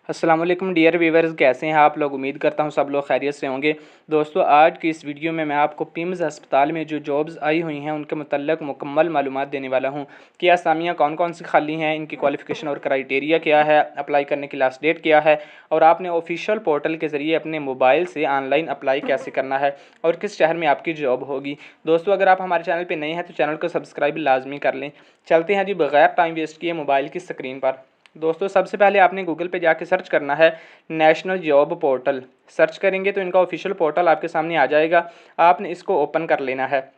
अस्सलाम वालेकुम dear viewers, कैसे हैं आप लोग। उम्मीद करता हूं सब लोग खैरियत से होंगे। दोस्तों, आज की इस वीडियो में मैं आपको पिम्स अस्पताल में जो जॉब्स आई हुई हैं उनके मुतल्लिक़ मुकम्मल मालूमात देने वाला हूं कि असामियाँ कौन कौन सी खाली हैं, इनकी क्वालिफ़िकेशन और क्राइटेरिया क्या है, अप्लाई करने की लास्ट डेट क्या है और आपने ऑफिशियल पोर्टल के ज़रिए अपने मोबाइल से ऑनलाइन अप्लाई कैसे करना है और किस शहर में आपकी जॉब होगी। दोस्तों, अगर आप हमारे चैनल पर नए हैं तो चैनल को सब्सक्राइब लाजमी कर लें। चलते हैं जी बग़ैर टाइम वेस्ट किए मोबाइल की स्क्रीन पर। दोस्तों, सबसे पहले आपने गूगल पे जाके सर्च करना है नेशनल जॉब पोर्टल। सर्च करेंगे तो इनका ऑफिशियल पोर्टल आपके सामने आ जाएगा। आपने इसको ओपन कर लेना है।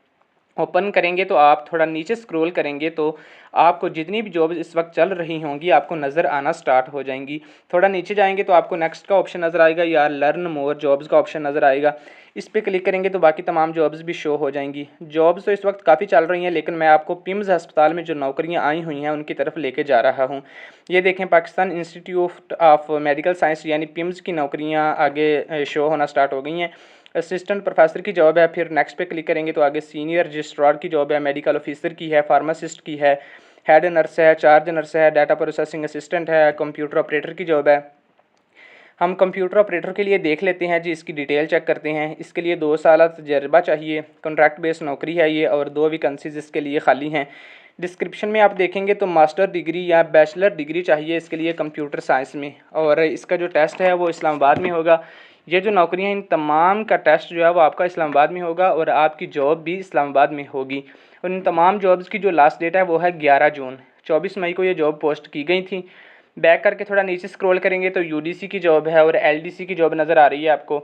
ओपन करेंगे तो आप थोड़ा नीचे स्क्रॉल करेंगे तो आपको जितनी भी जॉब्स इस वक्त चल रही होंगी आपको नज़र आना स्टार्ट हो जाएंगी। थोड़ा नीचे जाएंगे तो आपको नेक्स्ट का ऑप्शन नज़र आएगा या लर्न मोर जॉब्स का ऑप्शन नज़र आएगा। इस पर क्लिक करेंगे तो बाकी तमाम जॉब्स भी शो हो जाएंगी। जॉब्स तो इस वक्त काफ़ी चल रही हैं, लेकिन मैं आपको पिम्स अस्पताल में जो नौकरियां आई हुई हैं उनकी तरफ लेके जा रहा हूं। ये देखें, Pakistan institute of medical science यानी पिम्स की नौकरियां आगे शो होना स्टार्ट हो गई हैं। असिस्टेंट प्रोफेसर की जॉब है। फिर नेक्स्ट पे क्लिक करेंगे तो आगे सीनियर रजिस्ट्रार की जॉब है, मेडिकल ऑफिसर की है, फार्मासिस्ट की है, हेड नर्स है, चार्ज नर्स है, डाटा प्रोसेसिंग असिस्टेंट है, कंप्यूटर ऑपरेटर की जॉब है। हम कंप्यूटर ऑपरेटर के लिए देख लेते हैं जी, इसकी डिटेल चेक करते हैं। इसके लिए 2 साल तजर्बा चाहिए, कॉन्ट्रैक्ट बेस्ड नौकरी है ये और 2 वैकेंसीज इसके लिए खाली हैं। डिस्क्रिप्शन में आप देखेंगे तो मास्टर डिग्री या बैचलर डिग्री चाहिए इसके लिए कंप्यूटर साइंस में, और इसका जो टेस्ट है वो इस्लामाबाद में होगा। ये जो नौकरियां इन तमाम का टेस्ट जो है वो आपका इस्लामाबाद में होगा और आपकी जॉब भी इस्लामाबाद में होगी। और इन तमाम जॉब्स की जो लास्ट डेट है वो है 11 जून। 24 मई को ये जॉब पोस्ट की गई थी। बैक करके थोड़ा नीचे स्क्रॉल करेंगे तो यूडीसी की जॉब है और एलडीसी की जॉब नज़र आ रही है आपको।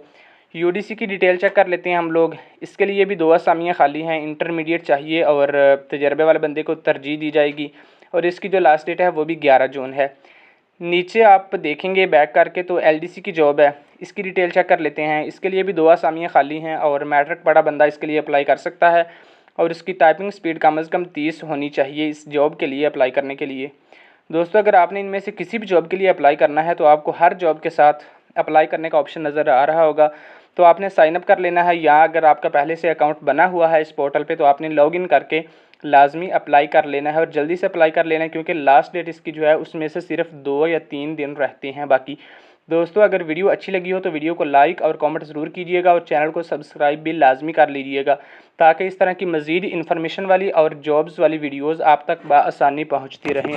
यूडीसी की डिटेल चेक कर लेते हैं हम लोग। इसके लिए भी 2 असामियाँ खाली हैं, इंटरमीडिएट चाहिए और तजर्बे वाले बंदे को तरजीह दी जाएगी और इसकी जो लास्ट डेट है वो भी 11 जून है। नीचे आप देखेंगे बैक करके तो एलडीसी की जॉब है, इसकी डिटेल चेक कर लेते हैं। इसके लिए भी 2 असामियाँ खाली हैं और मैट्रिक पढ़ा बंदा इसके लिए अप्लाई कर सकता है और इसकी टाइपिंग स्पीड कम से कम 30 होनी चाहिए इस जॉब के लिए अप्लाई करने के लिए। दोस्तों, अगर आपने इनमें से किसी भी जॉब के लिए अप्लाई करना है तो आपको हर जॉब के साथ अप्लाई करने का ऑप्शन नज़र आ रहा होगा, तो आपने साइनअप कर लेना है, या अगर आपका पहले से अकाउंट बना हुआ है इस पोर्टल पे तो आपने लॉगिन करके लाजमी अप्लाई कर लेना है और जल्दी से अप्लाई कर लेना है, क्योंकि लास्ट डेट इसकी जो है उसमें से सिर्फ 2 या 3 दिन रहते हैं बाकी। दोस्तों, अगर वीडियो अच्छी लगी हो तो वीडियो को लाइक और कमेंट ज़रूर कीजिएगा और चैनल को सब्सक्राइब भी लाजमी कर लीजिएगा, ताकि इस तरह की मज़ीद इन्फॉर्मेशन वाली और जॉब्स वाली वीडियोज़ आप तक बआसानी पहुँचती रहें।